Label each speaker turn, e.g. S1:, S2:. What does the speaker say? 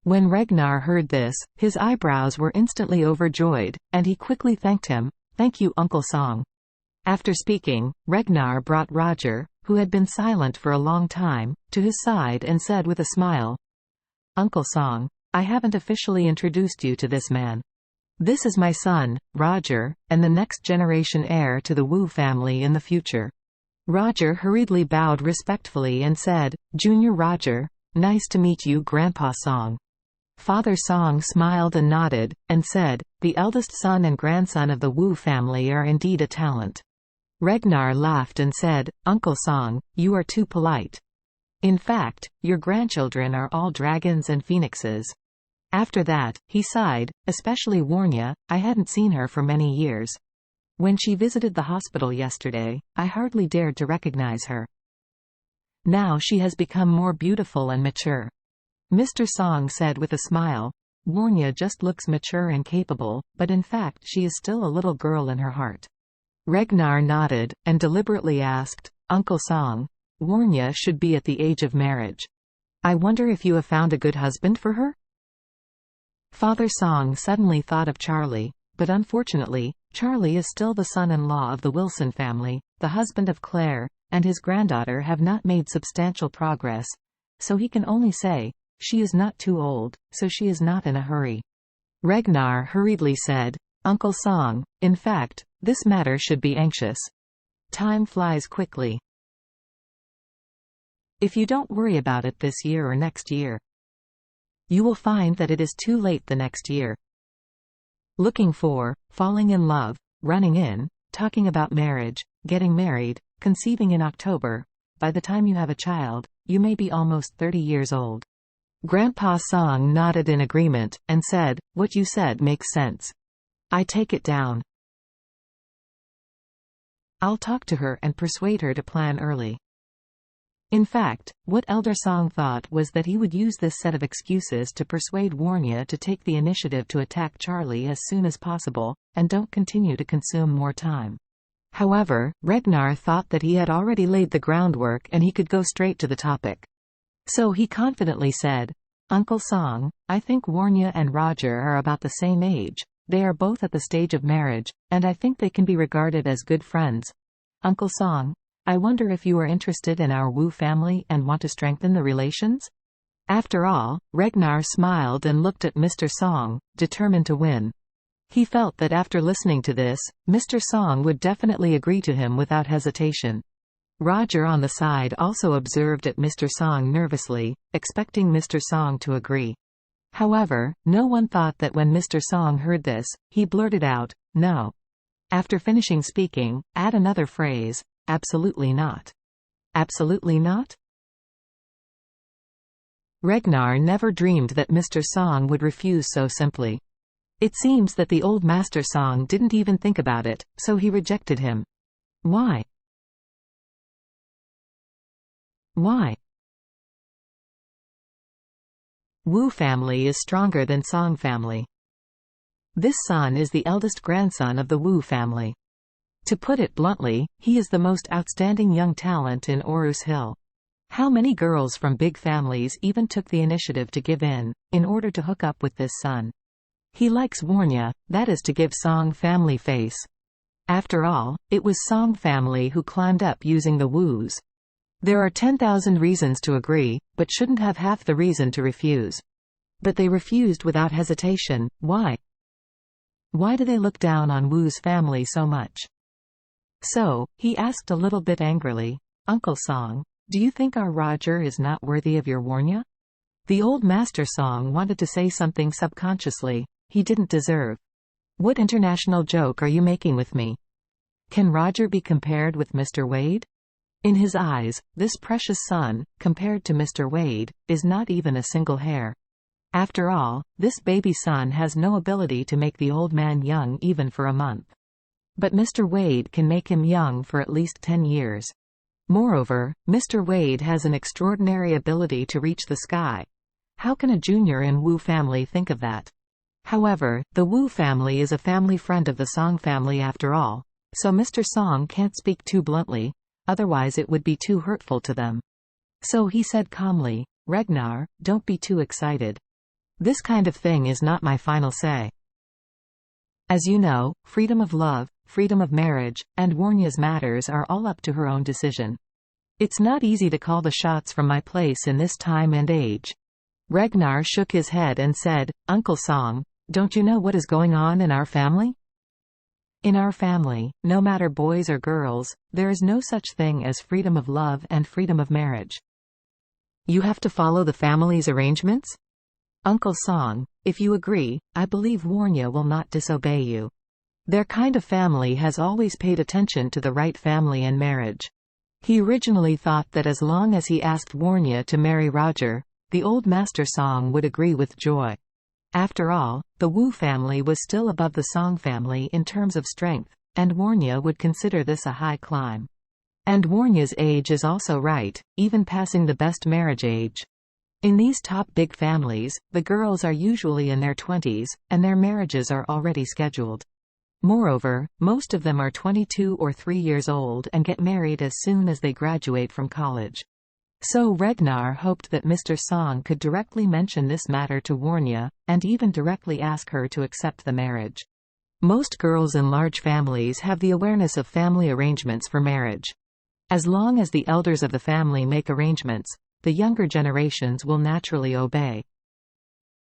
S1: When Ragnar heard this, his eyebrows were instantly overjoyed, and he quickly thanked him. "Thank you, Uncle Song." After speaking, Ragnar brought Roger, who had been silent for a long time, to his side and said with a smile, "Uncle Song, I haven't officially introduced you to this man. This is my son, Roger, and the next generation heir to the Wu family in the future." Roger hurriedly bowed respectfully and said, "Junior Roger, nice to meet you, Grandpa Song." Father Song smiled and nodded, and said, "The eldest son and grandson of the Wu family are indeed a talent." Ragnar laughed and said, "Uncle Song, you are too polite. In fact, your grandchildren are all dragons and phoenixes." After that, he sighed, especially Warnya. "I hadn't seen her for many years. When she visited the hospital yesterday, I hardly dared to recognize her. Now she has become more beautiful and mature." Mr. Song said with a smile, "Warnya just looks mature and capable, but in fact she is still a little girl in her heart." Ragnar nodded, and deliberately asked, "Uncle Song, Warnya should be at the age of marriage. I wonder if you have found a good husband for her?" Father Song suddenly thought of Charlie, but unfortunately, Charlie is still the son-in-law of the Wilson family, the husband of Claire, and his granddaughter have not made substantial progress, so he can only say, "She is not too old, so she is not in a hurry." Ragnar hurriedly said, "Uncle Song, in fact, this matter should be anxious. Time flies quickly. If you don't worry about it this year or next year, you will find that it is too late the next year. Looking for, falling in love, running in, talking about marriage, getting married, conceiving in October. By the time you have a child, you may be almost 30 years old." Grandpa Song nodded in agreement, and said, "What you said makes sense. I take it down. I'll talk to her and persuade her to plan early." In fact, what Elder Song thought was that he would use this set of excuses to persuade Warnya to take the initiative to attack Charlie as soon as possible, and don't continue to consume more time. However, Ragnar thought that he had already laid the groundwork and he could go straight to the topic. So he confidently said, "Uncle Song, I think Warnya and Roger are about the same age. They are both at the stage of marriage, and I think they can be regarded as good friends. Uncle Song, I wonder if you are interested in our Wu family and want to strengthen the relations?" After all, Ragnar smiled and looked at Mr. Song, determined to win. He felt that after listening to this, Mr. Song would definitely agree to him without hesitation. Roger on the side also observed at Mr. Song nervously, expecting Mr. Song to agree. However, no one thought that when Mr. Song heard this, he blurted out, "No." After finishing speaking, add another phrase, "Absolutely not." Absolutely not? Ragnar never dreamed that Mr. Song would refuse so simply. It seems that the old Master Song didn't even think about it, so he rejected him. Why? Why? Wu family is stronger than Song family. This son is the eldest grandson of the Wu family. To put it bluntly, he is the most outstanding young talent in Orus Hill. How many girls from big families even took the initiative to give in order to hook up with this son? He likes Warnya, that is to give Song family face. After all, it was Song family who climbed up using the Wus. There are 10,000 reasons to agree, but shouldn't have half the reason to refuse. But they refused without hesitation. Why? Why do they look down on Wu's family so much? So, he asked a little bit angrily, "Uncle Song, do you think our Roger is not worthy of your Warnya?" The old Master Song wanted to say something subconsciously. He didn't deserve. What international joke are you making with me? Can Roger be compared with Mr. Wade? In his eyes, this precious son, compared to Mr. Wade, is not even a single hair. After all, this baby son has no ability to make the old man young even for a month. But Mr. Wade can make him young for at least 10 years. Moreover, Mr. Wade has an extraordinary ability to reach the sky. How can a junior in Wu family think of that? However, the Wu family is a family friend of the Song family after all, so Mr. Song can't speak too bluntly, otherwise it would be too hurtful to them. So he said calmly, "Ragnar, don't be too excited. This kind of thing is not my final say. As you know, freedom of love, freedom of marriage, and Warnya's matters are all up to her own decision. It's not easy to call the shots from my place in this time and age." Ragnar shook his head and said, "Uncle Song, don't you know what is going on in our family? In our family, no matter boys or girls, there is no such thing as freedom of love and freedom of marriage. You have to follow the family's arrangements? Uncle Song, if you agree, I believe Warnya will not disobey you. Their kind of family has always paid attention to the right family and marriage." He originally thought that as long as he asked Warnya to marry Roger, the old Master Song would agree with joy. After all, the Wu family was still above the Song family in terms of strength, and Warnya would consider this a high climb. And Warnya's age is also right, even passing the best marriage age. In these top big families, the girls are usually in their 20s, and their marriages are already scheduled. Moreover, most of them are 22 or 3 years old and get married as soon as they graduate from college. So Ragnar hoped that Mr. Song could directly mention this matter to Warnya, and even directly ask her to accept the marriage. Most girls in large families have the awareness of family arrangements for marriage. As long as the elders of the family make arrangements, the younger generations will naturally obey.